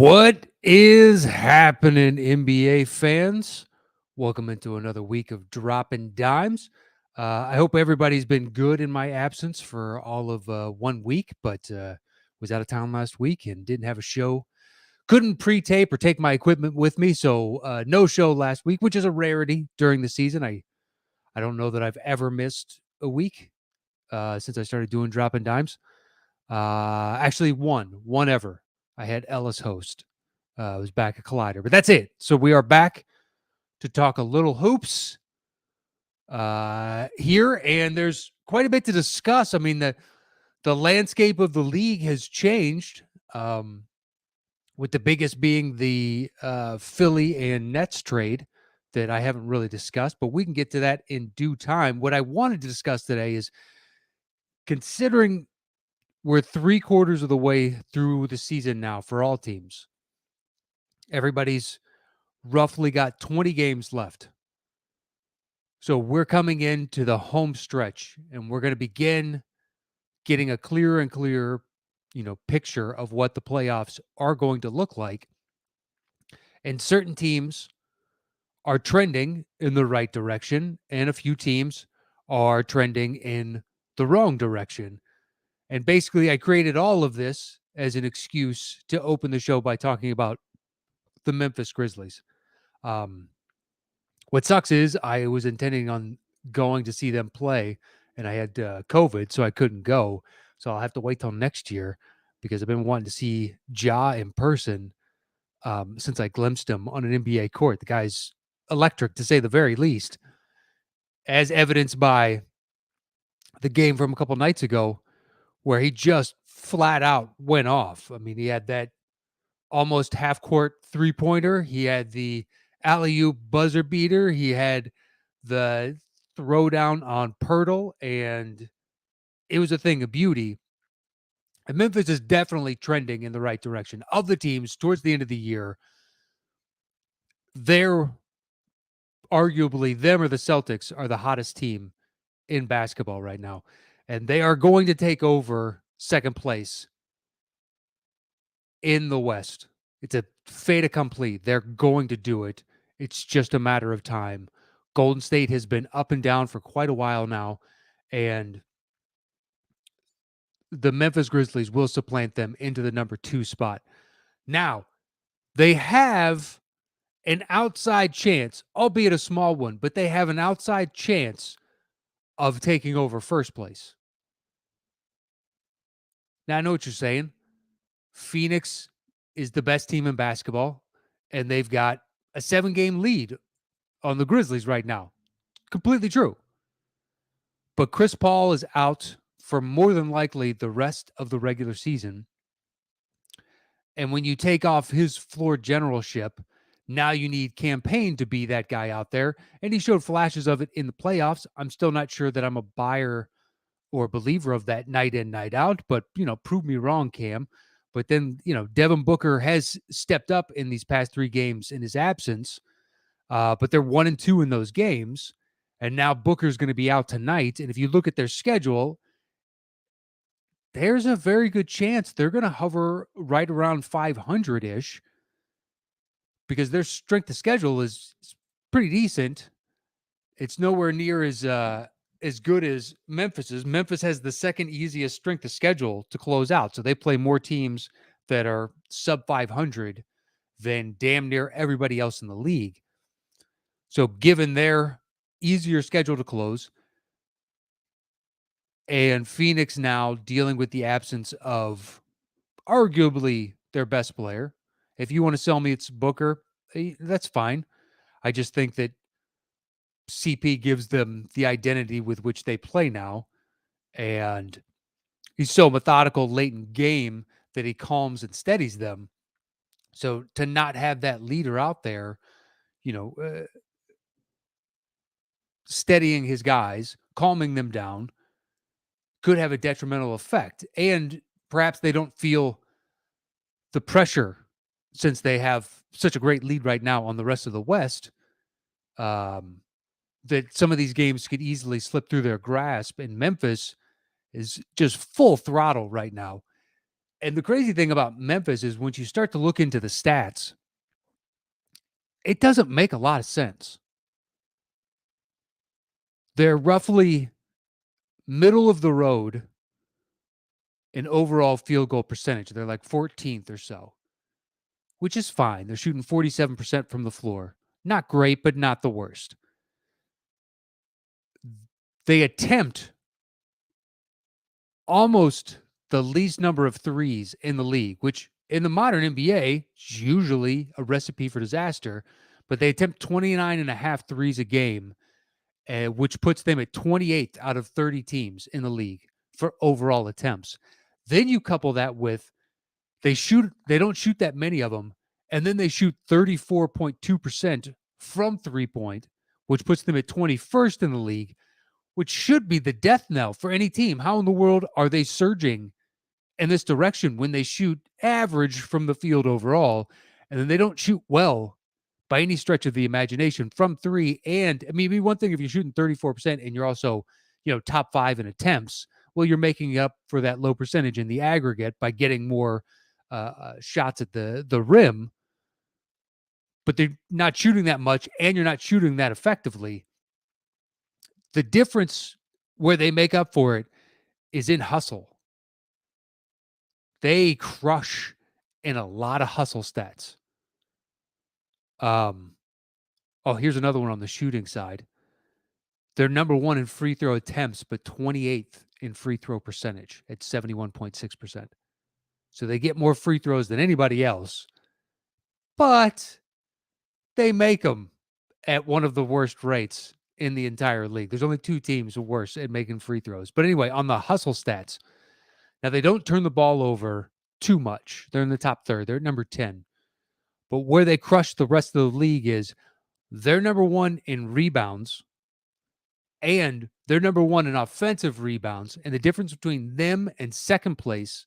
What is happening, NBA fans? Welcome into another week of Dropping Dimes. I hope everybody's been good in my absence for all of 1 week, but was out of town last week and didn't have a show. Couldn't pre-tape or take my equipment with me, so no show last week, which is a rarity during the season. I don't know that I've ever missed a week since I started doing Dropping Dimes. Actually, one ever. I had Ellis host. I was back at Collider, but that's it. So we are back to talk a little hoops here, and there's quite a bit to discuss. I mean, the landscape of the league has changed, with the biggest being the Philly and Nets trade that I haven't really discussed, but we can get to that in due time. What I wanted to discuss today is considering we're 3/4 of the way through the season now for all teams. Everybody's roughly got 20 games left. So we're coming into the home stretch, and we're going to begin getting a clearer and clearer, picture of what the playoffs are going to look like. And certain teams are trending in the right direction, and a few teams are trending in the wrong direction. And basically, I created all of this as an excuse to open the show by talking about the Memphis Grizzlies. What sucks is I was intending on going to see them play, and I had COVID, so I couldn't go. So I'll have to wait till next year because I've been wanting to see Ja in person since I glimpsed him on an NBA court. The guy's electric, to say the very least, as evidenced by the game from a couple nights ago where he just flat out went off. I mean, he had that almost half-court three-pointer. He had the alley-oop buzzer beater. He had the throwdown on Pirtle, and it was a thing of beauty. And Memphis is definitely trending in the right direction. Of the teams towards the end of the year, they're arguably, them or the Celtics, are the hottest team in basketball right now. And they are going to take over second place in the West. It's a fait accompli. They're going to do it. It's just a matter of time. Golden State has been up and down for quite a while now, and the Memphis Grizzlies will supplant them into the number 2 spot. Now, they have an outside chance, albeit a small one, but they have an outside chance of taking over first place. Now, I know what you're saying. Phoenix is the best team in basketball, and they've got a 7-game lead on the Grizzlies right now. Completely true. But Chris Paul is out for more than likely the rest of the regular season. And when you take off his floor generalship, now you need Campaign to be that guy out there. And he showed flashes of it in the playoffs. I'm still not sure that I'm a buyer or believer of that night in, night out, but, prove me wrong, Cam. But then, Devin Booker has stepped up in these past 3 games in his absence, but they're 1-2 in those games. And now Booker's going to be out tonight. And if you look at their schedule, there's a very good chance they're going to hover right around 500-ish because their strength of schedule is pretty decent. It's nowhere near as good as Memphis's. Memphis has the second easiest strength of schedule to close out. So they play more teams that are sub 500 than damn near everybody else in the league. So given their easier schedule to close, and Phoenix now dealing with the absence of arguably their best player. If you want to sell me it's Booker, that's fine. I just think that CP gives them the identity with which they play now. And he's so methodical late in game that he calms and steadies them. So to not have that leader out there, steadying his guys, calming them down, could have a detrimental effect. And perhaps they don't feel the pressure since they have such a great lead right now on the rest of the West, that some of these games could easily slip through their grasp. And Memphis is just full throttle right now. And the crazy thing about Memphis is once you start to look into the stats, it doesn't make a lot of sense. They're roughly middle of the road in overall field goal percentage. They're like 14th or so, which is fine. They're shooting 47% from the floor. Not great, but not the worst. They attempt almost the least number of threes in the league, which in the modern NBA is usually a recipe for disaster, but they attempt 29 and a half threes a game, which puts them at 28th out of 30 teams in the league for overall attempts. Then you couple that with they don't shoot that many of them, and then they shoot 34.2% from 3-point, which puts them at 21st in the league, which should be the death knell for any team. How in the world are they surging in this direction when they shoot average from the field overall, and then they don't shoot well by any stretch of the imagination from three? And I mean, it'd be one thing if you're shooting 34% and you're also, top 5 in attempts. Well, you're making up for that low percentage in the aggregate by getting more shots at the rim, but they're not shooting that much, and you're not shooting that effectively. The difference where they make up for it is in hustle. They crush in a lot of hustle stats. Here's another one on the shooting side. They're number 1 in free throw attempts, but 28th in free throw percentage at 71.6%. So they get more free throws than anybody else, but they make them at one of the worst rates in the entire league. There's only 2 teams worse at making free throws. But anyway, on the hustle stats, now they don't turn the ball over too much. They're in the top third. They're at number 10. But where they crush the rest of the league is they're number 1 in rebounds, and they're number 1 in offensive rebounds. And the difference between them and second place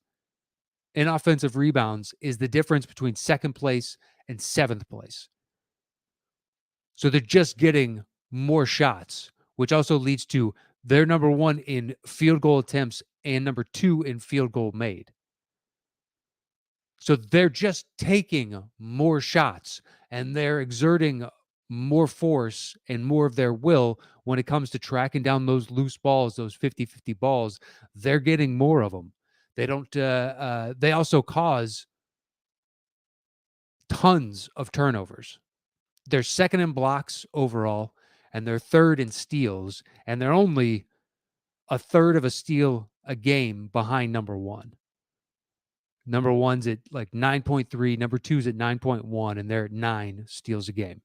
in offensive rebounds is the difference between second place and 7th place. So they're just getting more shots, which also leads to they're number 1 in field goal attempts and number 2 in field goal made. So they're just taking more shots, and they're exerting more force and more of their will when it comes to tracking down those loose balls, those 50-50 balls. They're getting more of them. They don't. They also cause tons of turnovers. They're second in blocks overall, and they're third in steals, and they're only a third of a steal a game behind number 1. Number 1's at like 9.3, number 2's at 9.1, and they're at 9 steals a game.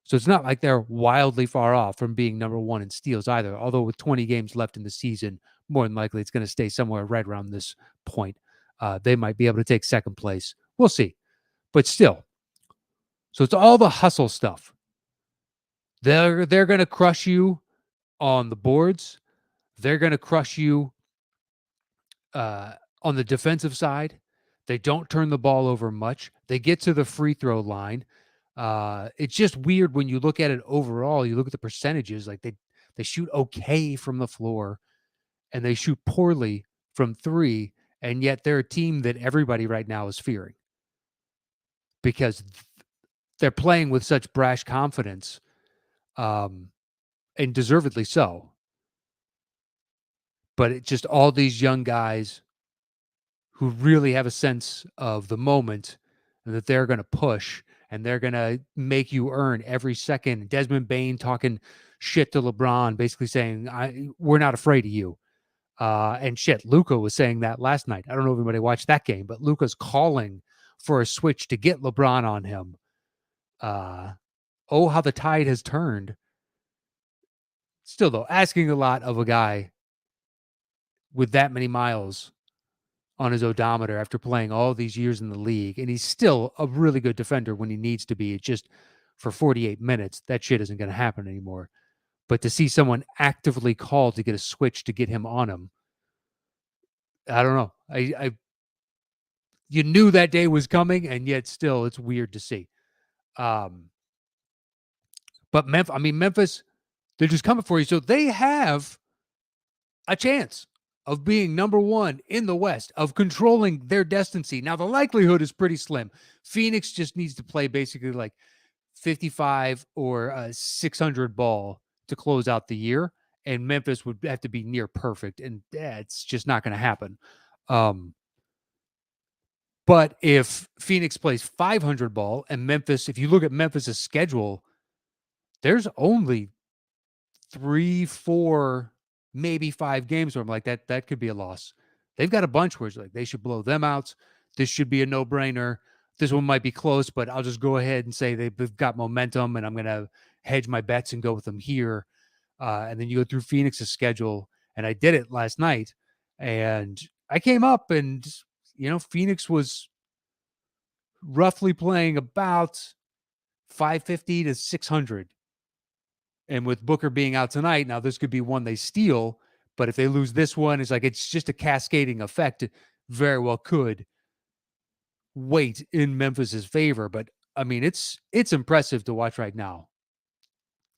So it's not like they're wildly far off from being number 1 in steals either, although with 20 games left in the season, more than likely it's going to stay somewhere right around this point. They might be able to take second place. We'll see. But still, so it's all the hustle stuff. They're going to crush you on the boards. They're going to crush you on the defensive side. They don't turn the ball over much. They get to the free throw line. It's just weird when you look at it overall. You look at the percentages, like they shoot okay from the floor, and they shoot poorly from 3, and yet they're a team that everybody right now is fearing because they're playing with such brash confidence, and deservedly so. But it's just all these young guys who really have a sense of the moment and that they're going to push and they're going to make you earn every second. Desmond Bain talking shit to LeBron, basically saying, we're not afraid of you. And shit, Luka was saying that last night. I don't know if anybody watched that game, but Luka's calling for a switch to get LeBron on him. How the tide has turned. Still, though, asking a lot of a guy with that many miles on his odometer after playing all these years in the league, and he's still a really good defender when he needs to be. It's just for 48 minutes, that shit isn't going to happen anymore. But to see someone actively call to get a switch to get him on him, I don't know. You knew that day was coming, and yet still it's weird to see. But Memphis, they're just coming for you. So they have a chance of being number one in the West, of controlling their destiny. Now, the likelihood is pretty slim. Phoenix just needs to play basically like 55 or 600 ball to close out the year, and Memphis would have to be near perfect, and it's just not going to happen. But if Phoenix plays 500 ball and Memphis, if you look at Memphis's schedule, there's only 3, 4, maybe 5 games where I'm like, that could be a loss. They've got a bunch where it's like they should blow them out. This should be a no-brainer. This one might be close, but I'll just go ahead and say they've got momentum, and I'm going to hedge my bets and go with them here. And then you go through Phoenix's schedule, and I did it last night, and I came up, and Phoenix was roughly playing about 550 to 600. And with Booker being out tonight, now this could be one they steal, but if they lose this one, it's just a cascading effect. It very well could weight in Memphis's favor. But I mean, it's impressive to watch right now.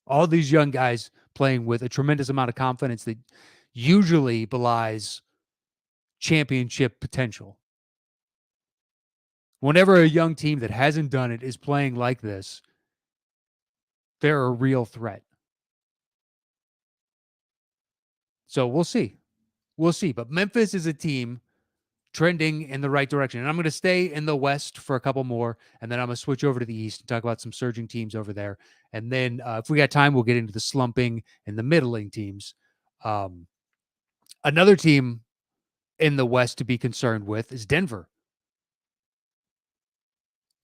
All these young guys playing with a tremendous amount of confidence that usually belies championship potential. Whenever a young team that hasn't done it is playing like this, they're a real threat. So we'll see. We'll see. But Memphis is a team trending in the right direction. And I'm going to stay in the West for a couple more, and then I'm going to switch over to the East and talk about some surging teams over there. And then if we got time, we'll get into the slumping and the middling teams. Another team in the West to be concerned with is Denver.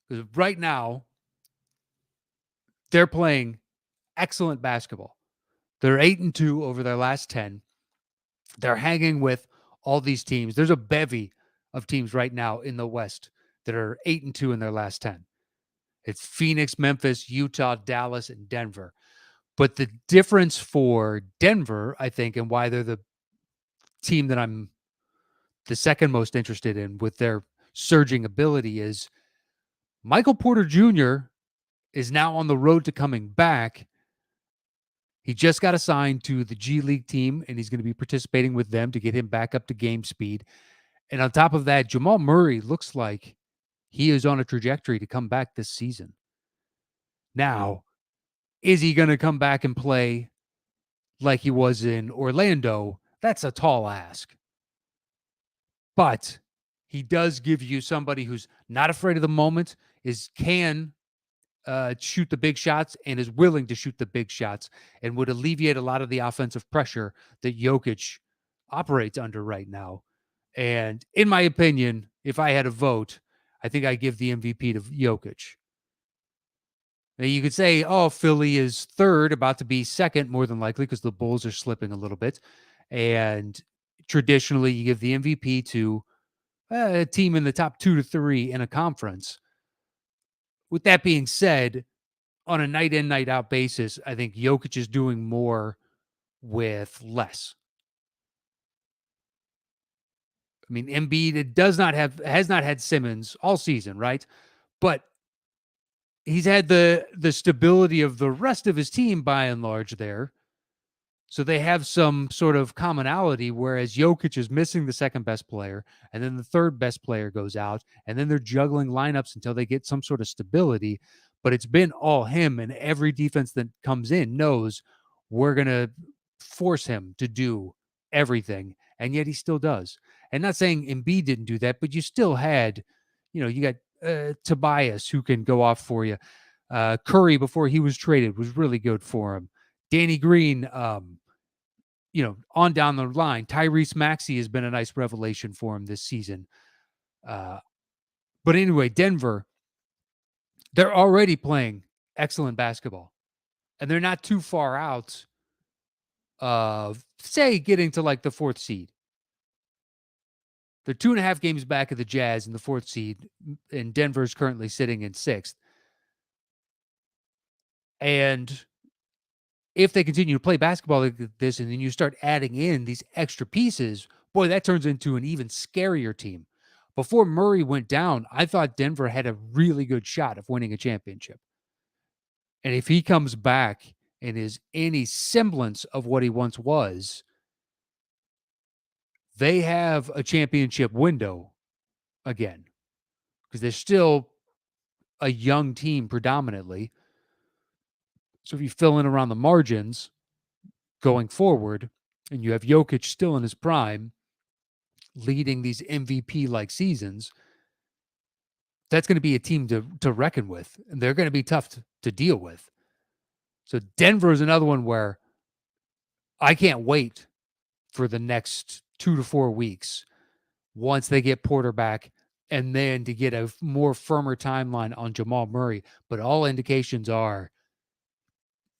Because right now, they're playing excellent basketball. They're 8-2 over their last 10. They're hanging with all these teams. There's a bevy of teams right now in the West that are 8-2 in their last 10. It's Phoenix, Memphis, Utah, Dallas, and Denver. But the difference for Denver, I think, and why they're the team that I'm the second most interested in with their surging ability is Michael Porter Jr. is now on the road to coming back. He just got assigned to the G League team, and he's going to be participating with them to get him back up to game speed. And on top of that, Jamal Murray looks like he is on a trajectory to come back this season. Now, is he going to come back and play like he was in Orlando? That's a tall ask. But he does give you somebody who's not afraid of the moment, can shoot the big shots, and is willing to shoot the big shots, and would alleviate a lot of the offensive pressure that Jokic operates under right now. And in my opinion, if I had a vote, I think I give the MVP to Jokic. Now you could say, oh, Philly is third, about to be second, more than likely, because the Bulls are slipping a little bit. And traditionally, you give the MVP to a team in the top 2 to 3 in a conference. With that being said, on a night in, night out basis, I think Jokic is doing more with less. I mean, Embiid has not had Simmons all season, right? But he's had the stability of the rest of his team by and large there. So they have some sort of commonality, whereas Jokic is missing the second best player, and then the third best player goes out, and then they're juggling lineups until they get some sort of stability. But it's been all him, and every defense that comes in knows we're going to force him to do everything, and yet he still does. And not saying Embiid didn't do that, but you still had, you got Tobias who can go off for you. Curry, before he was traded, was really good for him. Danny Green, on down the line. Tyrese Maxey has been a nice revelation for him this season. But anyway, Denver, they're already playing excellent basketball. And they're not too far out of, say, getting to like the 4th seed. They're 2.5 games back of the Jazz in the 4th seed, and Denver's currently sitting in 6th. And if they continue to play basketball like this, and then you start adding in these extra pieces, boy, that turns into an even scarier team. Before Murray went down, I thought Denver had a really good shot of winning a championship. And if he comes back and is any semblance of what he once was, they have a championship window again because they're still a young team predominantly. So if you fill in around the margins going forward and you have Jokic still in his prime leading these MVP-like seasons, that's going to be a team to reckon with. And they're going to be tough to deal with. So Denver is another one where I can't wait for the next 2 to 4 weeks once they get Porter back and then to get a more firmer timeline on Jamal Murray. But all indications are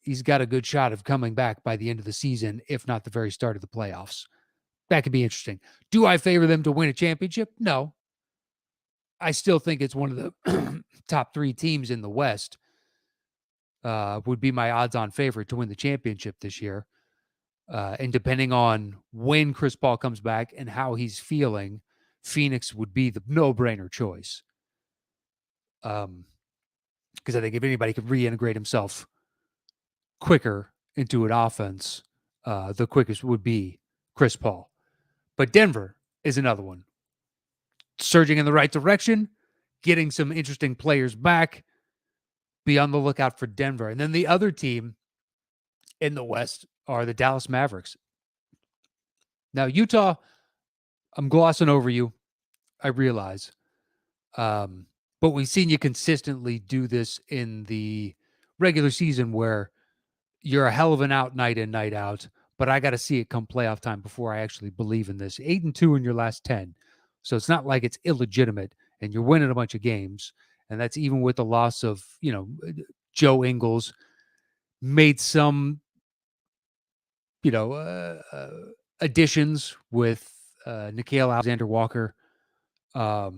he's got a good shot of coming back by the end of the season, if not the very start of the playoffs. That could be interesting. Do I favor them to win a championship? No. I still think it's one of the top 3 teams in the West. Would be my odds-on favorite to win the championship this year. And depending on when Chris Paul comes back and how he's feeling, Phoenix would be the no-brainer choice. Because I think if anybody could reintegrate himself quicker into an offense, the quickest would be Chris Paul. But Denver is another one. Surging in the right direction, getting some interesting players back. Be on the lookout for Denver. And then the other team in the West are the Dallas Mavericks. Now, Utah, I'm glossing over you. I realize. But we've seen you consistently do this in the regular season where you're a hell of an out night in, night out, but I got to see it come playoff time before I actually believe in this. 8-2 in your last 10. So it's not like it's illegitimate and you're winning a bunch of games. And that's even with the loss of, Joe Ingles, made some, additions with Nickeil Alexander-Walker. But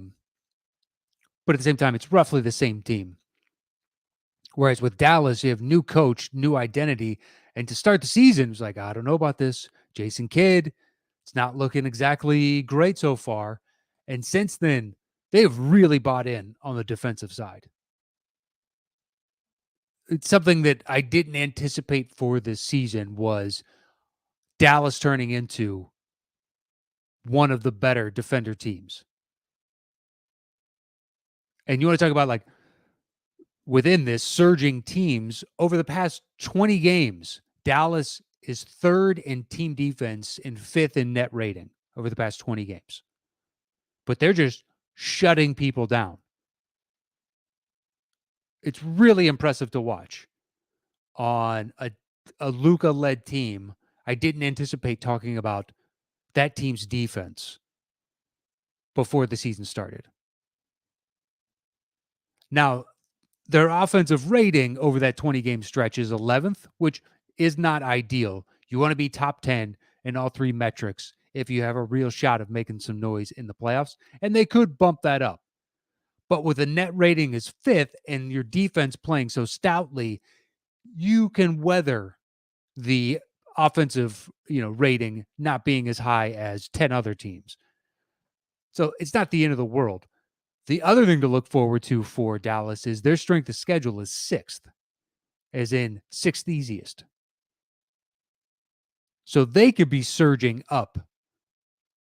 at the same time, it's roughly the same team. Whereas with Dallas, you have new coach, new identity. And to start the season, it was like, I don't know about this. Jason Kidd, it's not looking exactly great so far. And since then, they've really bought in on the defensive side. It's something that I didn't anticipate for this season was Dallas turning into one of the better defender teams. And you want to talk about within this surging teams over the past 20 games, Dallas is 3rd in team defense and 5th in net rating over the past 20 games. But they're just shutting people down. It's really impressive to watch on a Luka-led team. I didn't anticipate talking about that team's defense before the season started. Now, their offensive rating over that 20-game stretch is 11th, which is not ideal. You want to be top 10 in all 3 metrics if you have a real shot of making some noise in the playoffs, and they could bump that up. But with a net rating as 5th and your defense playing so stoutly, you can weather the offensive, rating not being as high as 10 other teams. So it's not the end of the world. The other thing to look forward to for Dallas is their strength of schedule is 6th, as in 6th easiest. So they could be surging up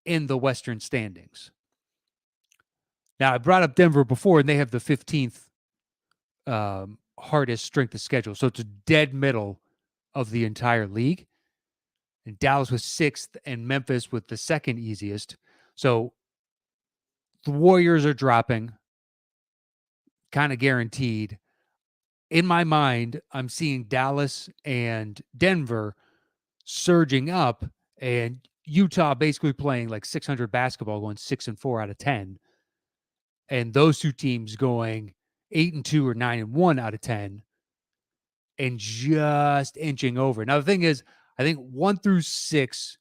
in the Western standings. Now, I brought up Denver before, and they have the 15th hardest strength of schedule. So it's a dead middle of the entire league. And Dallas was 6th, and Memphis with the 2nd easiest. So the Warriors are dropping, kind of guaranteed. In my mind, I'm seeing Dallas and Denver surging up, and Utah basically playing like 600 basketball, going 6-4 out of 10. And those 2 teams going 8-2 or 9-1 out of 10 and just inching over. Now, the thing is, I think 1 through 6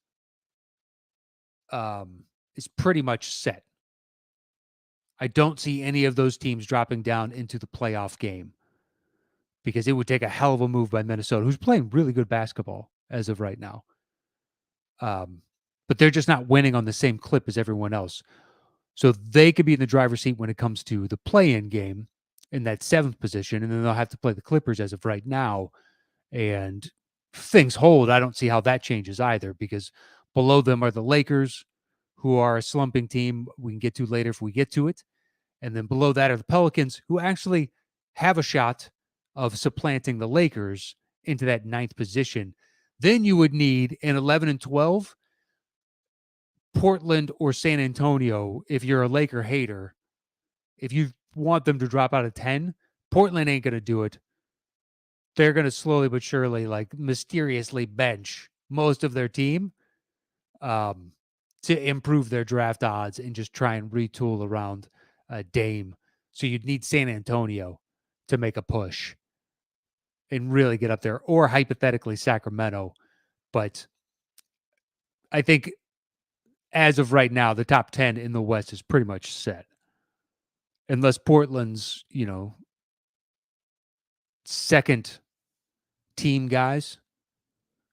is pretty much set. I don't see any of those teams dropping down into the playoff game because it would take a hell of a move by Minnesota, who's playing really good basketball as of right now. But they're just not winning on the same clip as everyone else. So they could be in the driver's seat when it comes to the play-in game in that 7th position, and then they'll have to play the Clippers as of right now. And things hold. I don't see how that changes either because below them are the Lakers, who are a slumping team we can get to later if we get to it. And then below that are the Pelicans, who actually have a shot of supplanting the Lakers into that 9th position. Then you would need an 11 and 12 Portland or San Antonio if you're a Laker hater. If you want them to drop out of 10, Portland ain't going to do it. They're going to slowly but surely, like mysteriously bench most of their team to improve their draft odds and just try and retool around Dame. So you'd need San Antonio to make a push and really get up there, or hypothetically Sacramento. But I think as of right now, the top 10 in the West is pretty much set. Unless Portland's, second team guys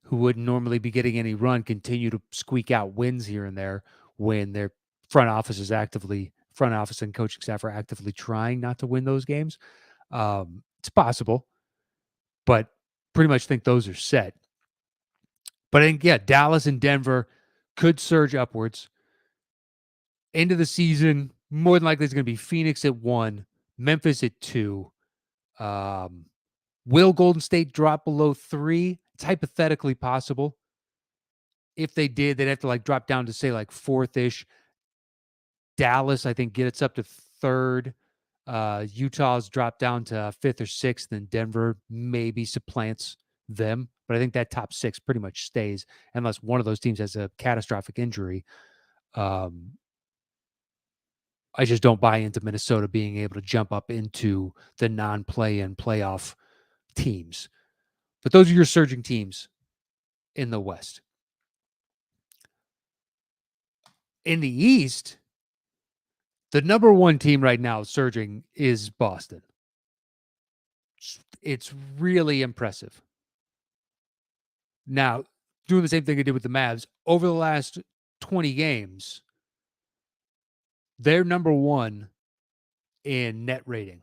who wouldn't normally be getting any run continue to squeak out wins here and there when their front office and coaching staff are actively trying not to win those games. It's possible, but pretty much think those are set. But I think, yeah, Dallas and Denver could surge upwards. End of the season, more than likely it's going to be Phoenix at 1, Memphis at 2. Will Golden State drop below 3? It's hypothetically possible. If they did, they'd have to drop down to say 4th-ish. Dallas, I think, gets up to 3rd. Utah's dropped down to 5th or 6th, and Denver maybe supplants them. But I think that top 6 pretty much stays unless one of those teams has a catastrophic injury. I just don't buy into Minnesota being able to jump up into the non-play-in playoff teams. But those are your surging teams in the West. In the East, the number 1 team right now surging is Boston. It's really impressive. Now, doing the same thing I did with the Mavs, over the last 20 games, they're number 1 in net rating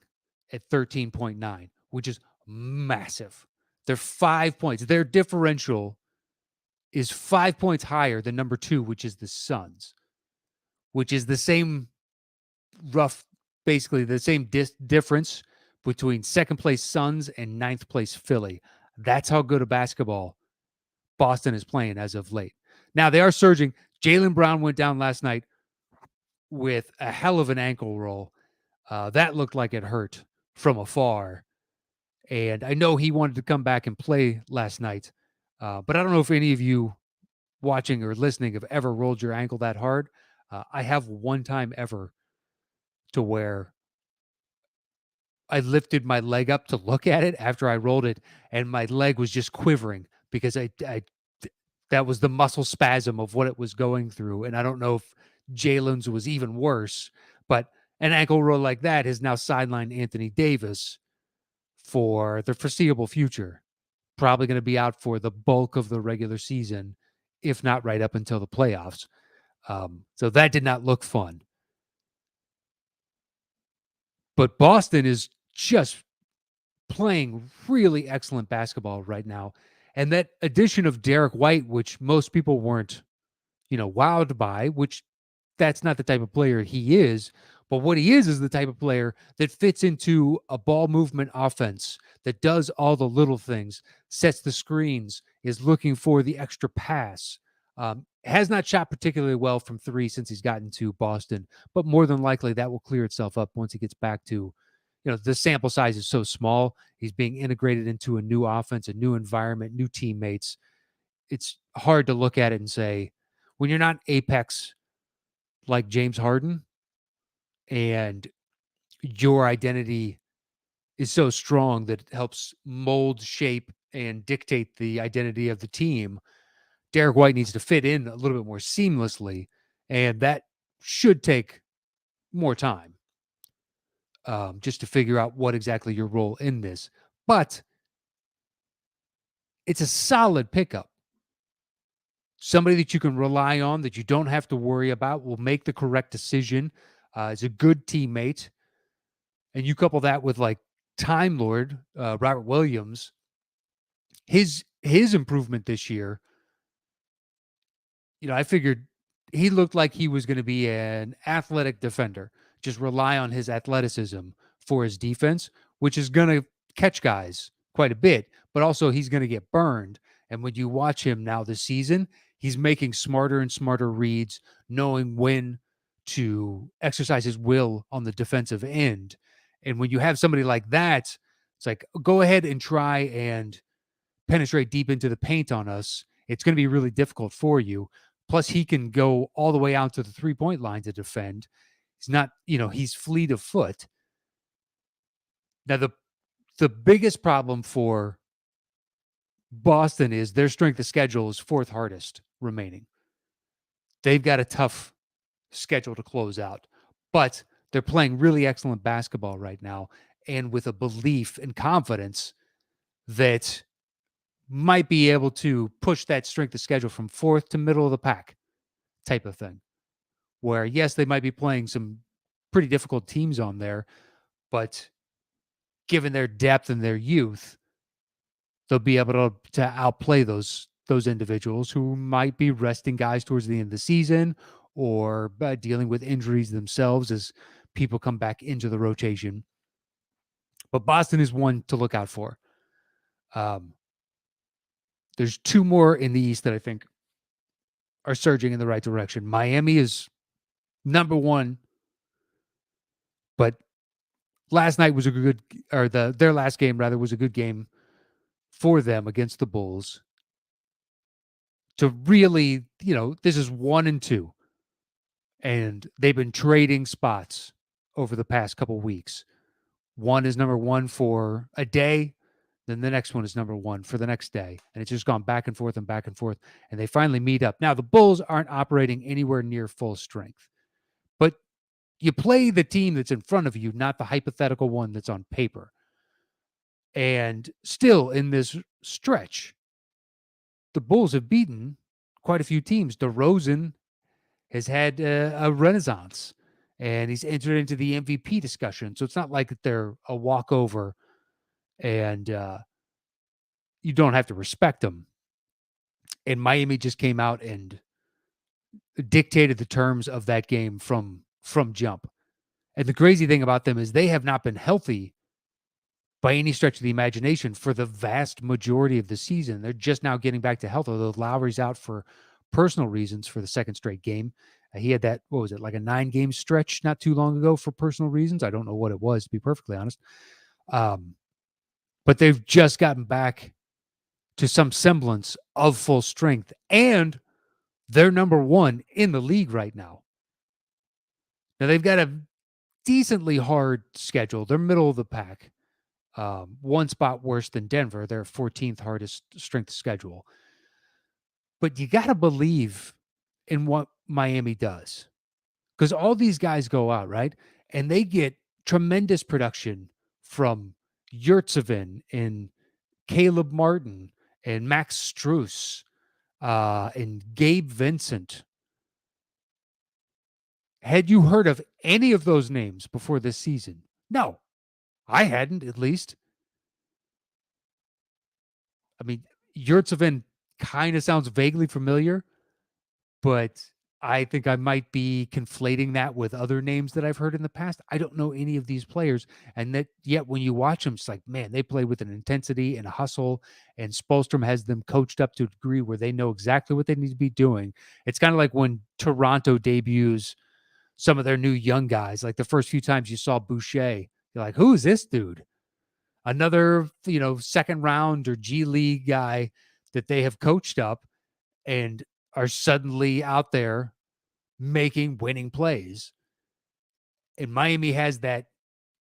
at 13.9, which is massive. They're 5 points. Their differential is 5 points higher than number 2, which is the Suns, which is the same basically the same difference between 2nd place Suns and 9th place Philly. That's how good a basketball Boston is playing as of late. Now, they are surging. Jaylen Brown went down last night with a hell of an ankle roll. That looked like it hurt from afar. And I know he wanted to come back and play last night. But I don't know if any of you watching or listening have ever rolled your ankle that hard. I have one time ever to where I lifted my leg up to look at it after I rolled it, and my leg was just quivering because that was the muscle spasm of what it was going through. And I don't know if Jalen's was even worse, but an ankle roll like that has now sidelined Anthony Davis for the foreseeable future. Probably going to be out for the bulk of the regular season, if not right up until the playoffs. So that did not look fun. But Boston is just playing really excellent basketball right now. And that addition of Derek White, which most people weren't, wowed by, which that's not the type of player he is. But what he is the type of player that fits into a ball movement offense that does all the little things, sets the screens, is looking for the extra pass. Has not shot particularly well from 3 since he's gotten to Boston, but more than likely that will clear itself up once he gets back to, the sample size is so small. He's being integrated into a new offense, a new environment, new teammates. It's hard to look at it and say, when you're not apex like James Harden and your identity is so strong that it helps mold, shape, and dictate the identity of the team, Derek White needs to fit in a little bit more seamlessly, and that should take more time just to figure out what exactly your role in this. But it's a solid pickup. Somebody that you can rely on, that you don't have to worry about, will make the correct decision, is a good teammate. And you couple that with Time Lord, Robert Williams, his improvement this year, I figured he looked like he was going to be an athletic defender, just rely on his athleticism for his defense, which is going to catch guys quite a bit, but also he's going to get burned. And when you watch him now this season, he's making smarter and smarter reads, knowing when to exercise his will on the defensive end. And when you have somebody like that, it's like, go ahead and try and penetrate deep into the paint on us. It's going to be really difficult for you. Plus, he can go all the way out to the 3-point line to defend. He's not, he's fleet of foot. Now, the biggest problem for Boston is their strength of schedule is fourth hardest remaining. They've got a tough schedule to close out, but they're playing really excellent basketball right now, and with a belief and confidence that might be able to push that strength of schedule from fourth to middle of the pack type of thing. Where, yes, they might be playing some pretty difficult teams on there, but given their depth and their youth, they'll be able to outplay those individuals who might be resting guys towards the end of the season or dealing with injuries themselves as people come back into the rotation. But Boston is one to look out for. There's two more in the East that I think are surging in the right direction. Miami is number one, but last night was a good, or their last game rather was a good game for them against the Bulls. To really, this is 1-2, and they've been trading spots over the past couple weeks. One is number one for a day, then the next one is number one for the next day. And it's just gone back and forth, and they finally meet up. Now, the Bulls aren't operating anywhere near full strength, but you play the team that's in front of you, not the hypothetical one that's on paper. And still in this stretch, the Bulls have beaten quite a few teams. DeRozan has had a renaissance, and he's entered into the MVP discussion. So it's not like they're a walkover and you don't have to respect them. And Miami just came out and dictated the terms of that game from jump. And the crazy thing about them is they have not been healthy by any stretch of the imagination for the vast majority of the season. They're just now getting back to health, although Lowry's out for personal reasons for the second straight game. He had that, what was it, like a 9-game stretch not too long ago for personal reasons. I don't know what it was, to be perfectly honest. But they've just gotten back to some semblance of full strength, and they're number one in the league right now. Now, they've got a decently hard schedule. They're middle of the pack. One spot worse than Denver. Their 14th hardest strength schedule. But you got to believe in what Miami does, because all these guys go out, right? And they get tremendous production from Yurtseven and Caleb Martin and Max Strus and Gabe Vincent. Had you heard of any of those names before this season? No, I hadn't, at least. I mean, Yurtseven kind of sounds vaguely familiar, but I think I might be conflating that with other names that I've heard in the past. I don't know any of these players. And that yet when you watch them, it's like, man, they play with an intensity and a hustle. And Spoelstra has them coached up to a degree where they know exactly what they need to be doing. It's kind of like when Toronto debuts some of their new young guys. Like the first few times you saw Boucher, you're like, who is this dude? Another, second round or G League guy that they have coached up and are suddenly out there making winning plays. And Miami has that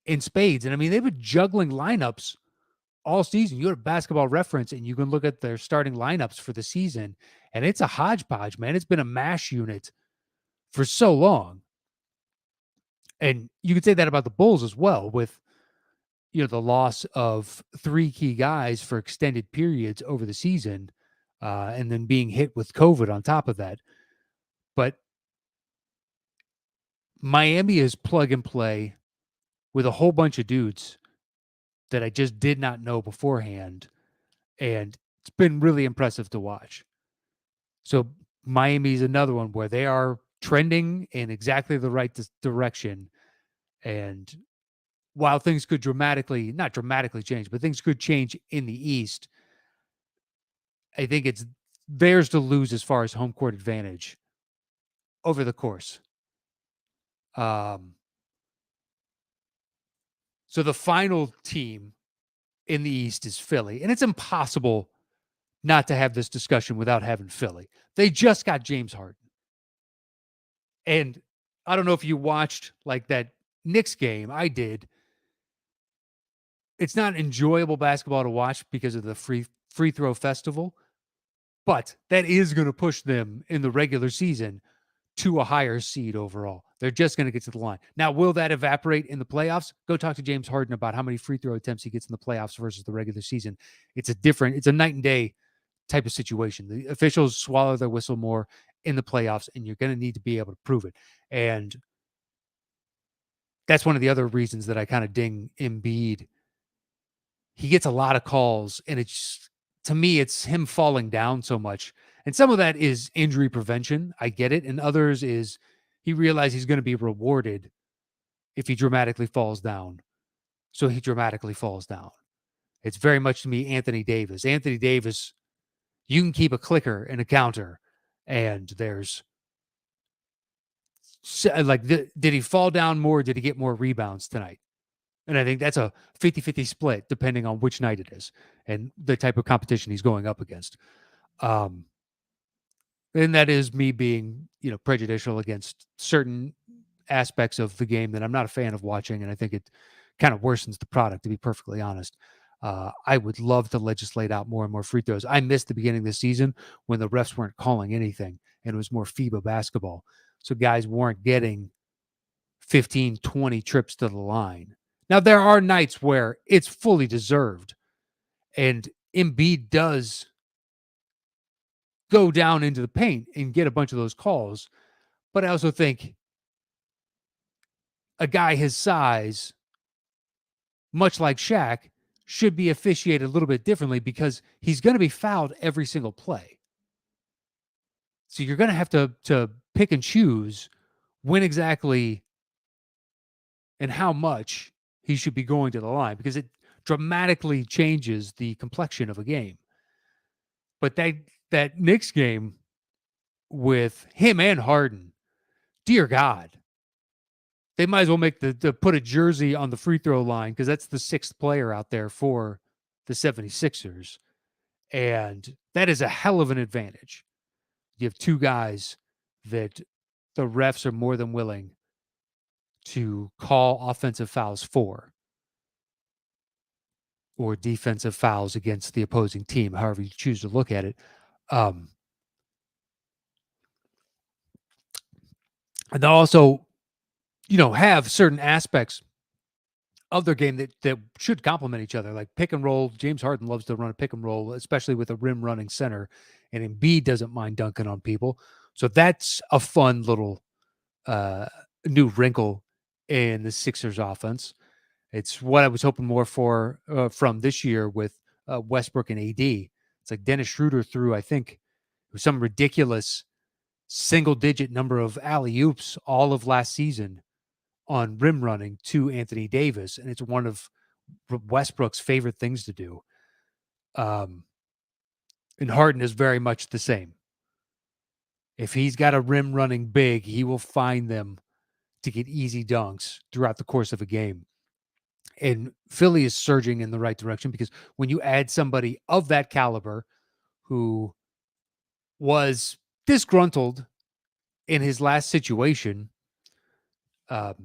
in spades. And I mean, they've been juggling lineups all season. You go to Basketball Reference and you can look at their starting lineups for the season, and it's a hodgepodge, man. It's been a mash unit for so long. And you could say that about the Bulls as well, with the loss of 3 key guys for extended periods over the season, and then being hit with COVID on top of that. But Miami is plug and play with a whole bunch of dudes that I just did not know beforehand, and it's been really impressive to watch. So Miami's another one where they are trending in exactly the right direction. And while things could not dramatically change, but things could change in the East, I think it's theirs to lose as far as home court advantage over the course. Um, so the final team in the East is Philly, and it's impossible not to have this discussion without having Philly. They just got James Harden. And I don't know if you watched like that Knicks game. I did. It's not enjoyable basketball to watch because of the free throw festival, but that is going to push them in the regular season to a higher seed overall. They're just going to get to the line. Now, will that evaporate in the playoffs? Go talk to James Harden about how many free throw attempts he gets in the playoffs versus the regular season. It's a night and day type of situation. The officials swallow their whistle more in the playoffs, and you're going to need to be able to prove it. And that's one of the other reasons that I kind of ding Embiid. He gets a lot of calls, and to me, it's him falling down so much. And some of that is injury prevention. I get it. And others is he realizes he's going to be rewarded if he dramatically falls down. So he dramatically falls down. It's very much to me Anthony Davis. Anthony Davis, you can keep a clicker and a counter, and there's like, did he fall down more? Did he get more rebounds tonight? And I think that's a 50-50 split depending on which night it is and the type of competition he's going up against. And that is me being, prejudicial against certain aspects of the game that I'm not a fan of watching. And I think it kind of worsens the product, to be perfectly honest. I would love to legislate out more and more free throws. I missed the beginning of the season when the refs weren't calling anything and it was more FIBA basketball. So guys weren't getting 15, 20 trips to the line. Now, there are nights where it's fully deserved, and Embiid does go down into the paint and get a bunch of those calls. But I also think a guy his size, much like Shaq, should be officiated a little bit differently because he's going to be fouled every single play. So you're going to have to pick and choose when exactly and how much he should be going to the line because it dramatically changes the complexion of a game. But that Knicks game with him and Harden, dear God, they might as well make the put a jersey on the free throw line because that's the sixth player out there for the 76ers. And that is a hell of an advantage. You have two guys that the refs are more than willing to call offensive fouls for or defensive fouls against the opposing team, however you choose to look at it. And they'll also, have certain aspects of their game that should complement each other, like pick and roll. James Harden loves to run a pick and roll, especially with a rim running center, and Embiid doesn't mind dunking on people. So that's a fun little new wrinkle in the Sixers offense. It's what I was hoping more for from this year with Westbrook and AD. It's like Dennis Schroeder threw, I think, some ridiculous single-digit number of alley-oops all of last season on rim running to Anthony Davis, and it's one of Westbrook's favorite things to do. And Harden is very much the same. If he's got a rim running big, he will find them to get easy dunks throughout the course of a game. And Philly is surging in the right direction because when you add somebody of that caliber who was disgruntled in his last situation, do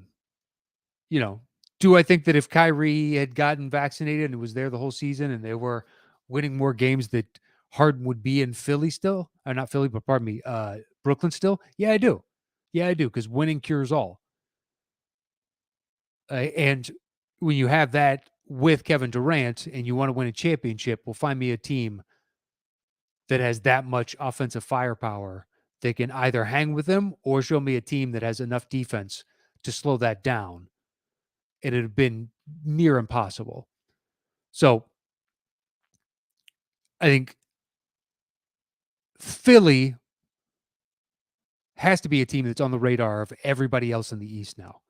I think that if Kyrie had gotten vaccinated and was there the whole season and they were winning more games that Harden would be in Philly still? Or not Philly, but pardon me, Brooklyn still? Yeah, I do. Yeah, I do, because winning cures all. And when you have that with Kevin Durant and you want to win a championship, well, find me a team that has that much offensive firepower that can either hang with them or show me a team that has enough defense to slow that down. It had been near impossible. So I think Philly has to be a team that's on the radar of everybody else in the East now.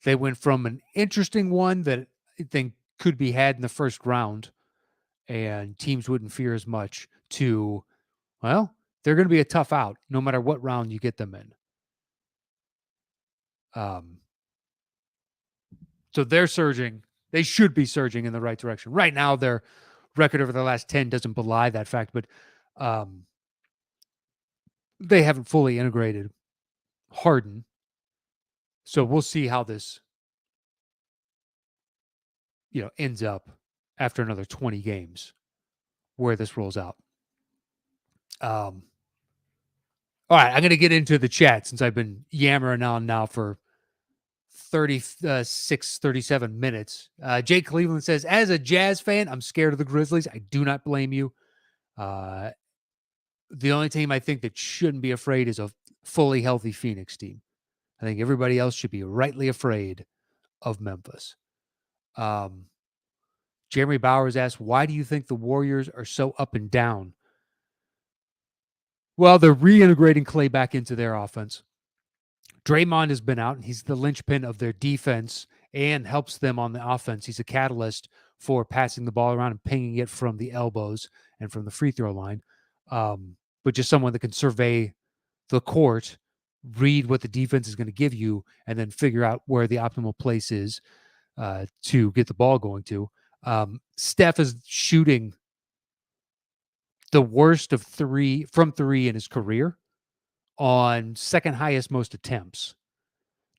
They went from an interesting one that I think could be had in the first round and teams wouldn't fear as much to, well, they're going to be a tough out no matter what round you get them in. So they're surging. They should be surging in the right direction. Right now, their record over the last 10 doesn't belie that fact, but they haven't fully integrated Harden. So we'll see how this, ends up after another 20 games, where this rolls out. All right, I'm going to get into the chat since I've been yammering on now for 37 minutes. Jake Cleveland says, as a Jazz fan, I'm scared of the Grizzlies. I do not blame you. The only team I think that shouldn't be afraid is a fully healthy Phoenix team. I think everybody else should be rightly afraid of Memphis. Jeremy Bowers asked, why do you think the Warriors are so up and down? Well, they're reintegrating Clay back into their offense. Draymond has been out, and he's the linchpin of their defense and helps them on the offense. He's a catalyst for passing the ball around and pinging it from the elbows and from the free throw line. But just someone that can survey the court, read what the defense is going to give you, and then figure out where the optimal place is to get the ball going to. Steph is shooting the worst of from three in his career on second highest most attempts.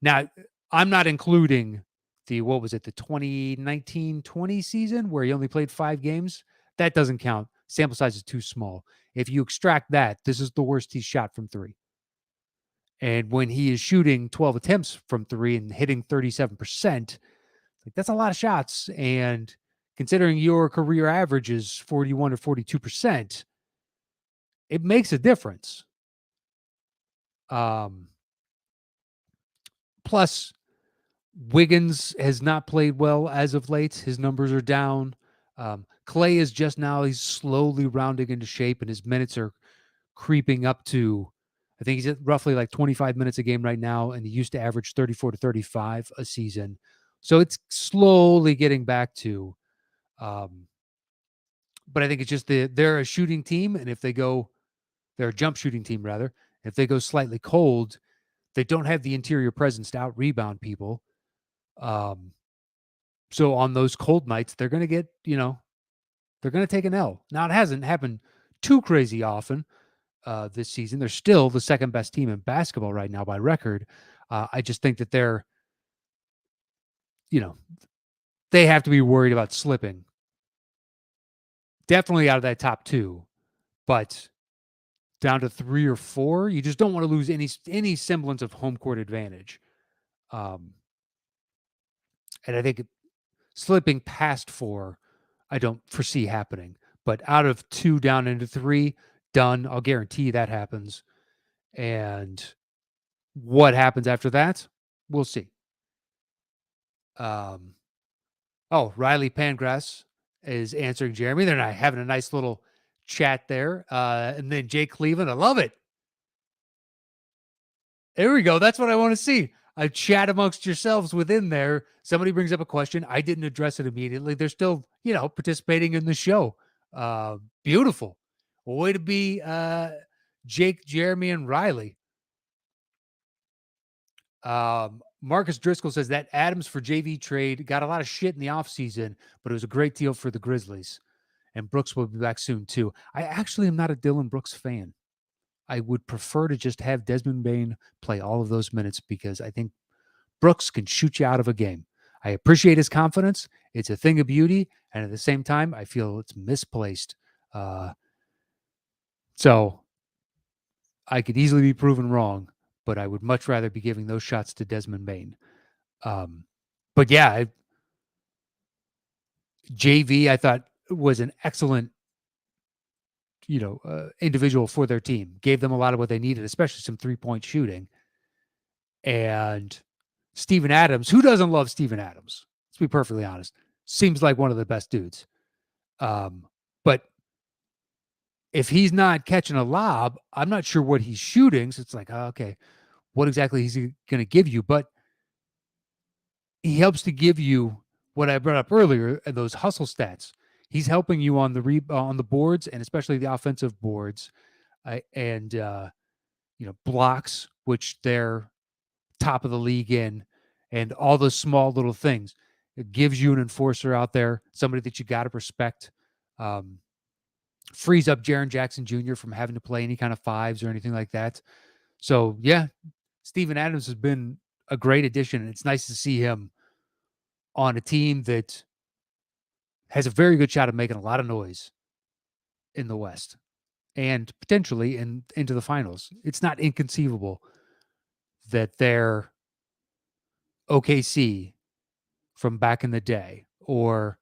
Now, I'm not including the 2019-20 season where he only played 5 games. That doesn't count. Sample size is too small. If you extract that, this is the worst he's shot from 3. And when he is shooting 12 attempts from 3 and hitting 37%, that's a lot of shots. And considering your career average is 41 or 42%, it makes a difference. Plus, Wiggins has not played well as of late. His numbers are down. Clay is just now, he's slowly rounding into shape, and his minutes are creeping up to, I think he's at roughly like 25 minutes a game right now, and he used to average 34 to 35 a season. So it's slowly getting back to, but I think it's just they're a shooting team, and if they go, they're a jump shooting team rather. If they go slightly cold, they don't have the interior presence to out rebound people. So on those cold nights, they're going to get, they're going to take an L. Now, it hasn't happened too crazy often this season. They're still the second best team in basketball right now by record. I just think that they're, they have to be worried about slipping. Definitely out of that top 2, but down to 3 or 4, you just don't want to lose any semblance of home court advantage. And I think slipping past 4, I don't foresee happening. But out of 2 down into 3, done. I'll guarantee that happens. And what happens after that, we'll see. Riley Pangrass is answering Jeremy. They're not having a nice little chat there. And then Jake Cleveland, I love it. There we go. That's what I want to see. A chat amongst yourselves within there. Somebody brings up a question. I didn't address it immediately. They're still, participating in the show. Beautiful. Way to be Jake, Jeremy, and Riley. Marcus Driscoll says that Adams for JV trade got a lot of shit in the offseason, but it was a great deal for the Grizzlies. And Brooks will be back soon, too. I actually am not a Dillon Brooks fan. I would prefer to just have Desmond Bane play all of those minutes because I think Brooks can shoot you out of a game. I appreciate his confidence. It's a thing of beauty. And at the same time, I feel it's misplaced. So I could easily be proven wrong, but I would much rather be giving those shots to Desmond Bane. But yeah, JV, I thought, was an excellent individual for their team. Gave them a lot of what they needed, especially some 3-point shooting. And Steven Adams, who doesn't love Steven Adams? Let's be perfectly honest. Seems like one of the best dudes. But if he's not catching a lob, I'm not sure what he's shooting. So it's like, oh, okay, what exactly is he going to give you? But he helps to give you what I brought up earlier, those hustle stats. He's helping you on the boards, and especially the offensive boards, and blocks, which they're top of the league in, and all those small little things. It gives you an enforcer out there, somebody that you got to respect. Um, Frees up Jaren Jackson Jr. from having to play any kind of fives or anything like that. So yeah, Steven Adams has been a great addition, and it's nice to see him on a team that has a very good shot of making a lot of noise in the West and potentially into the finals. It's not inconceivable that they're OKC from back in the day or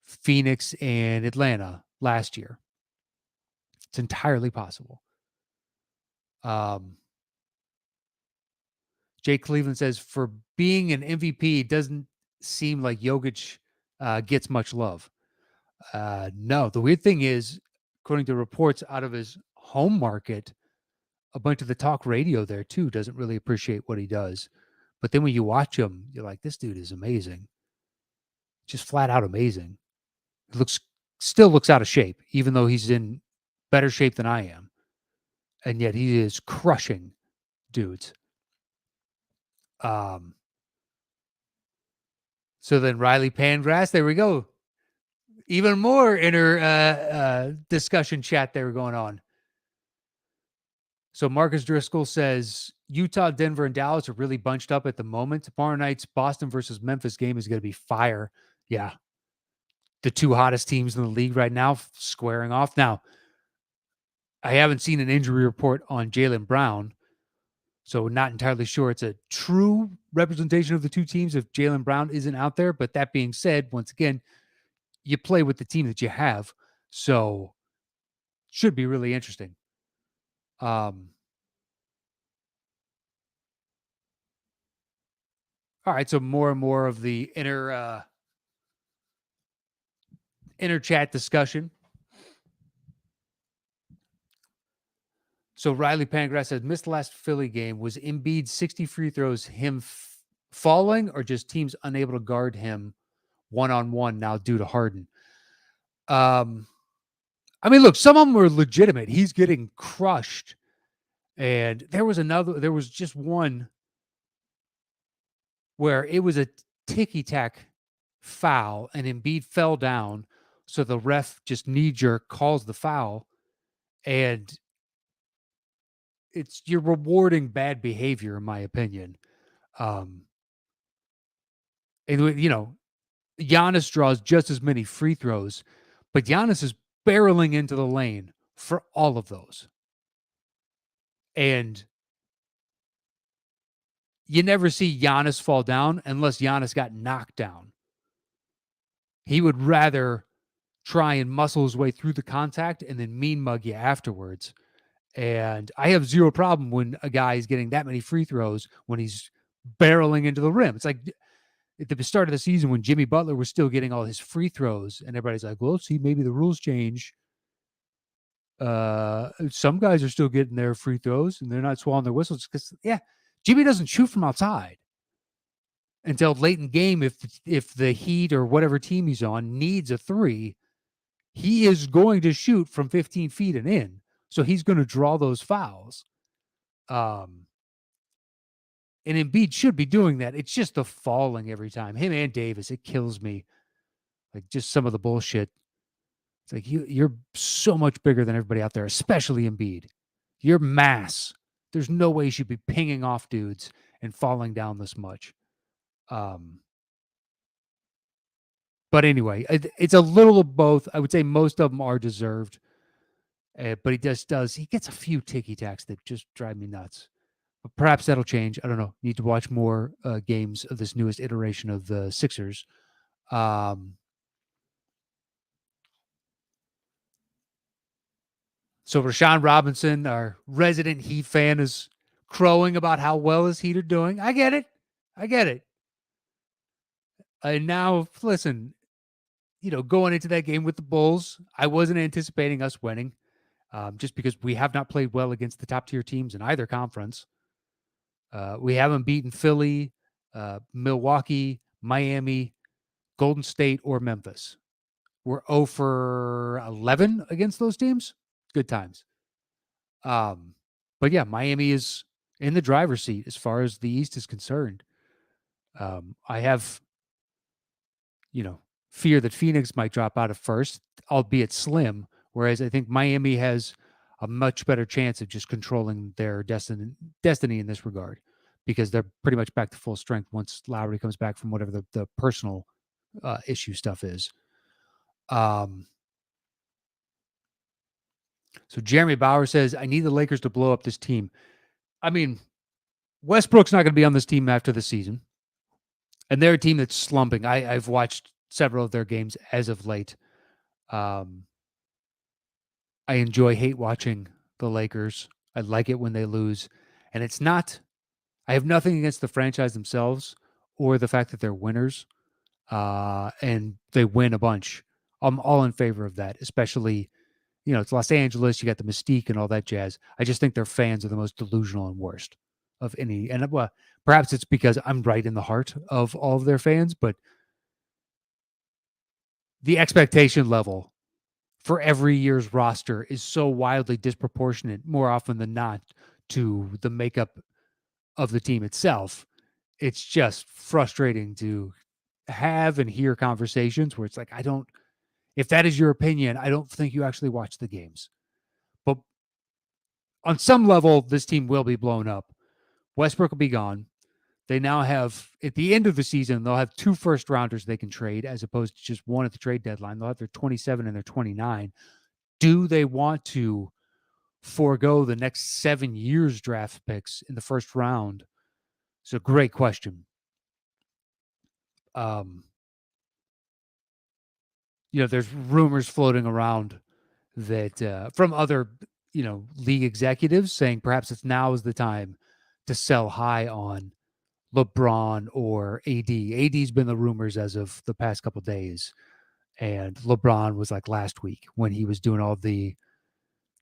Phoenix and Atlanta last year. It's entirely possible. Jake Cleveland says, for being an MVP, it doesn't seem like Jokic gets much love. No, the weird thing is, according to reports out of his home market, a bunch of the talk radio there too doesn't really appreciate what he does. But then when you watch him, you're like, this dude is amazing. Just flat out amazing. Still looks out of shape, even though he's in better shape than I am. And yet he is crushing dudes. So then Riley Pangrass, there we go. Even more inner discussion chat there going on. So Marcus Driscoll says Utah, Denver, and Dallas are really bunched up at the moment. Tomorrow night's Boston versus Memphis game is going to be fire. Yeah. The two hottest teams in the league right now squaring off. Now, I haven't seen an injury report on Jaylen Brown, so not entirely sure it's a true representation of the two teams if Jaylen Brown isn't out there. But that being said, once again, you play with the team that you have, so should be really interesting. All right, so more and more of the inner chat discussion. So Riley Pangrass says, missed the last Philly game. Was Embiid's 60 free throws him falling or just teams unable to guard him one-on-one now due to Harden? I mean, look, some of them were legitimate. He's getting crushed. And there was just one where it was a ticky-tack foul and Embiid fell down. So the ref just knee-jerk calls the foul. And you're rewarding bad behavior, in my opinion. And Giannis draws just as many free throws, but Giannis is barreling into the lane for all of those. And you never see Giannis fall down unless Giannis got knocked down. He would rather try and muscle his way through the contact and then mean mug you afterwards. And I have zero problem when a guy is getting that many free throws when he's barreling into the rim. It's like at the start of the season when Jimmy Butler was still getting all his free throws and everybody's like, well, see, maybe the rules change. Some guys are still getting their free throws and they're not swallowing their whistles because, yeah, Jimmy doesn't shoot from outside until late in game. If the Heat or whatever team he's on needs a three, he is going to shoot from 15 feet and in. So he's going to draw those fouls. And Embiid should be doing that. It's just the falling every time. Him and Davis, it kills me. Like just some of the bullshit. It's like you're so much bigger than everybody out there, especially Embiid. You're mass. There's no way you should be pinging off dudes and falling down this much. But anyway, it's a little of both. I would say most of them are deserved. But he he gets a few ticky-tacks that just drive me nuts. But perhaps that'll change. I don't know. Need to watch more games of this newest iteration of the Sixers. So Rashawn Robinson, our resident Heat fan, is crowing about how well his Heat are doing. I get it. And now, listen, going into that game with the Bulls, I wasn't anticipating us winning. just because we have not played well against the top tier teams in either conference. We haven't beaten Philly, Milwaukee, Miami, Golden State, or Memphis. We're 0 for 11 against those teams. Good times. But yeah, Miami is in the driver's seat as far as the East is concerned. I have, fear that Phoenix might drop out of first, albeit slim. Whereas I think Miami has a much better chance of just controlling their destiny in this regard, because they're pretty much back to full strength once Lowry comes back from whatever the personal issue stuff is. So Jeremy Bauer says, I need the Lakers to blow up this team. I mean, Westbrook's not going to be on this team after the season. And they're a team that's slumping. I've watched several of their games as of late. I hate watching the Lakers. I like it when they lose. And it's not, I have nothing against the franchise themselves or the fact that they're winners and they win a bunch. I'm all in favor of that, especially, it's Los Angeles. You got the mystique and all that jazz. I just think their fans are the most delusional and worst of any. And perhaps it's because I'm right in the heart of all of their fans, but the expectation level for every year's roster is so wildly disproportionate, more often than not, to the makeup of the team itself. It's just frustrating to have and hear conversations where it's like, if that is your opinion, I don't think you actually watch the games. But on some level, this team will be blown up. Westbrook will be gone. They now have, at the end of the season, they'll have 2 first rounders they can trade as opposed to just one at the trade deadline. They'll have their 27 and their 29. Do they want to forego the next 7 years draft picks in the first round? It's a great question. There's rumors floating around that from other, league executives saying perhaps now is the time to sell high on LeBron or AD. AD's been the rumors as of the past couple of days. And LeBron was like last week when he was doing all the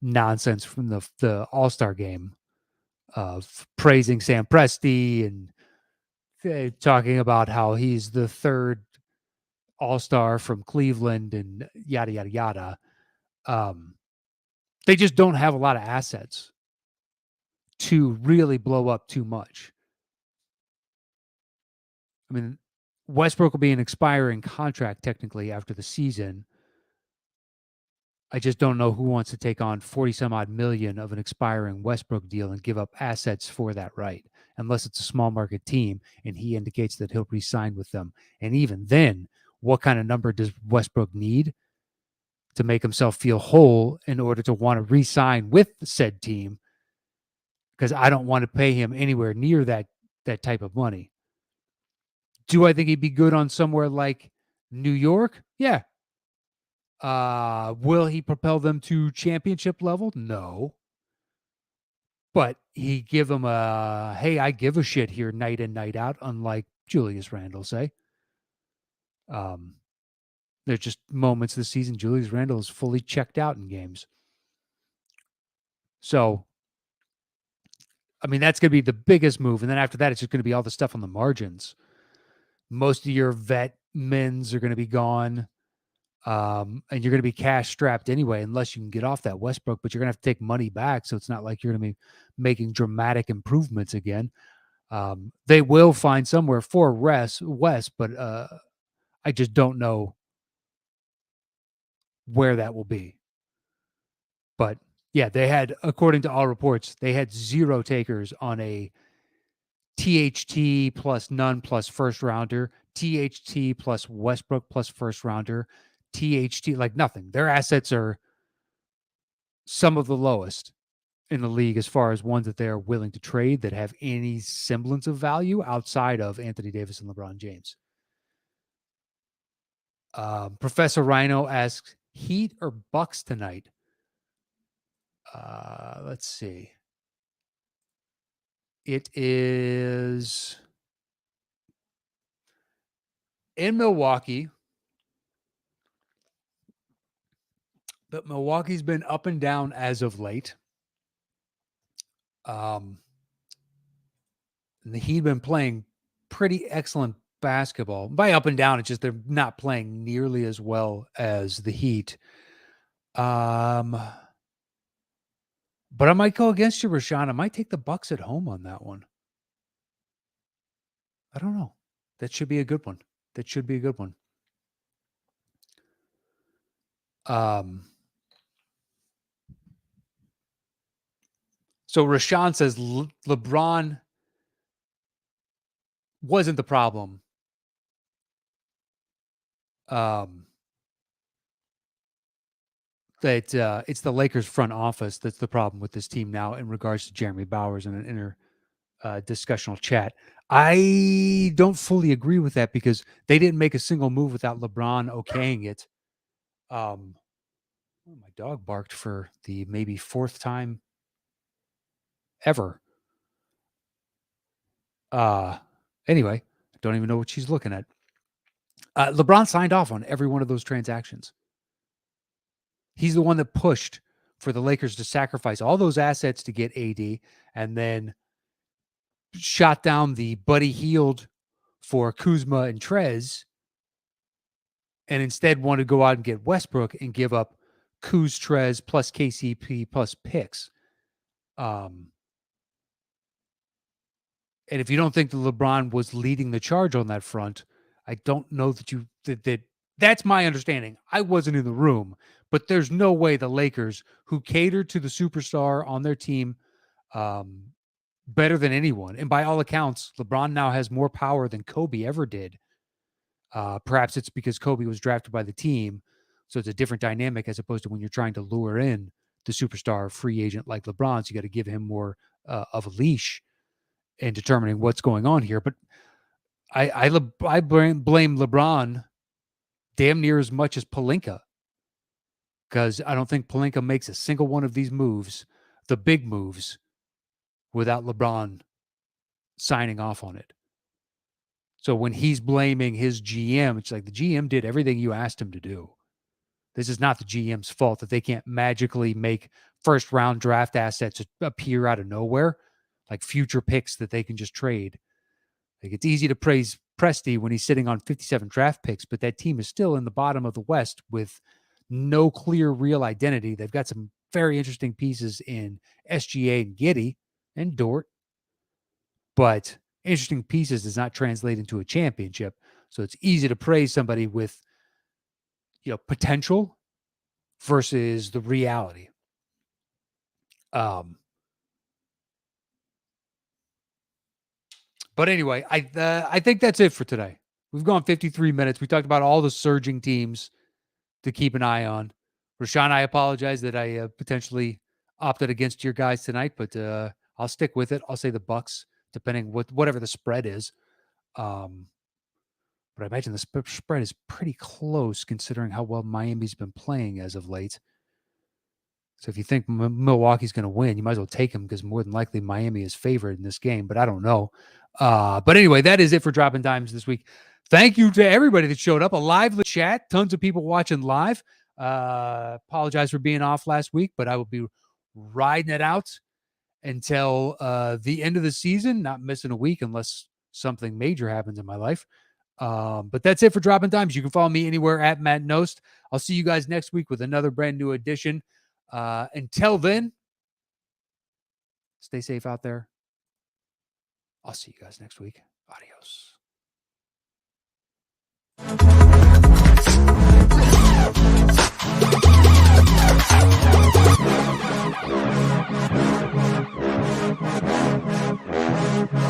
nonsense from the All-Star game of praising Sam Presti and talking about how he's the third All-Star from Cleveland and yada, yada, yada. They just don't have a lot of assets to really blow up too much. I mean, Westbrook will be an expiring contract technically after the season. I just don't know who wants to take on 40 some odd million of an expiring Westbrook deal and give up assets for that right, unless it's a small market team and he indicates that he'll re-sign with them. And even then, what kind of number does Westbrook need to make himself feel whole in order to want to re-sign with said team? Because I don't want to pay him anywhere near that type of money. Do I think he'd be good on somewhere like New York? Yeah. Will he propel them to championship level? No. But he give them a, hey, I give a shit here night in, night out, unlike Julius Randle, say. There's just moments this season Julius Randle is fully checked out in games. So, I mean, that's going to be the biggest move. And then after that, it's just going to be all the stuff on the margins. Most of your vet men's are going to be gone. And you're going to be cash strapped anyway, unless you can get off that Westbrook, but you're going to have to take money back. So it's not like you're going to be making dramatic improvements again. They will find somewhere for West, but I just don't know where that will be. But yeah, they had, according to all reports, they had 0 takers on a THT plus none plus first rounder, THT plus Westbrook plus first rounder, THT, like nothing. Their assets are some of the lowest in the league as far as ones that they are willing to trade that have any semblance of value outside of Anthony Davis and LeBron James. Professor Rhino asks, Heat or Bucks tonight? Let's see. It is in Milwaukee. But Milwaukee's been up and down as of late. And the Heat been playing pretty excellent basketball. By up and down, it's just they're not playing nearly as well as the Heat. But I might go against you, Rashawn. I might take the Bucks at home on that one. I don't know. That should be a good one. So Rashawn says LeBron wasn't the problem. That it's the Lakers front office that's the problem with this team now in regards to Jeremy Bowers in an inner discussional chat. I don't fully agree with that because they didn't make a single move without LeBron okaying it. My dog barked for the maybe fourth time ever. Anyway, I don't even know what she's looking at. LeBron signed off on every one of those transactions. He's the one that pushed for the Lakers to sacrifice all those assets to get AD and then shot down the Buddy Hield for Kuzma and Trez and instead wanted to go out and get Westbrook and give up Kuz, Trez plus KCP plus picks. And if you don't think that LeBron was leading the charge on that front, I don't know that that's my understanding. I wasn't in the room, but there's no way the Lakers, who catered to the superstar on their team better than anyone, and by all accounts, LeBron now has more power than Kobe ever did. Perhaps it's because Kobe was drafted by the team, so it's a different dynamic as opposed to when you're trying to lure in the superstar free agent like LeBron. So you got to give him more of a leash in determining what's going on here. But I blame LeBron damn near as much as Pelinka, because I don't think Pelinka makes a single one of these moves, the big moves, without LeBron signing off on it. So when he's blaming his GM, it's like the GM did everything you asked him to do. This is not the GM's fault that they can't magically make first-round draft assets appear out of nowhere, like future picks that they can just trade. Like, it's easy to praise Presti when he's sitting on 57 draft picks, but that team is still in the bottom of the West with no clear, real identity. They've got some very interesting pieces in SGA and Giddey and Dort, but interesting pieces does not translate into a championship. So it's easy to praise somebody with, potential versus the reality. But anyway, I think that's it for today. We've gone 53 minutes. We talked about all the surging teams to keep an eye on. Rashawn, I apologize that I potentially opted against your guys tonight, but I'll stick with it. I'll say the Bucks, depending whatever the spread is. But I imagine the spread is pretty close considering how well Miami's been playing as of late. So if you think Milwaukee's going to win, you might as well take them because more than likely Miami is favored in this game, but I don't know. But anyway, that is it for Dropping Dimes this week. Thank you to everybody that showed up. A lively chat. Tons of people watching live. Apologize for being off last week, but I will be riding it out until the end of the season, not missing a week unless something major happens in my life. But that's it for Dropping Dimes. You can follow me anywhere at Matt Knost. I'll see you guys next week with another brand new edition. Until then, stay safe out there. I'll see you guys next week. Adios.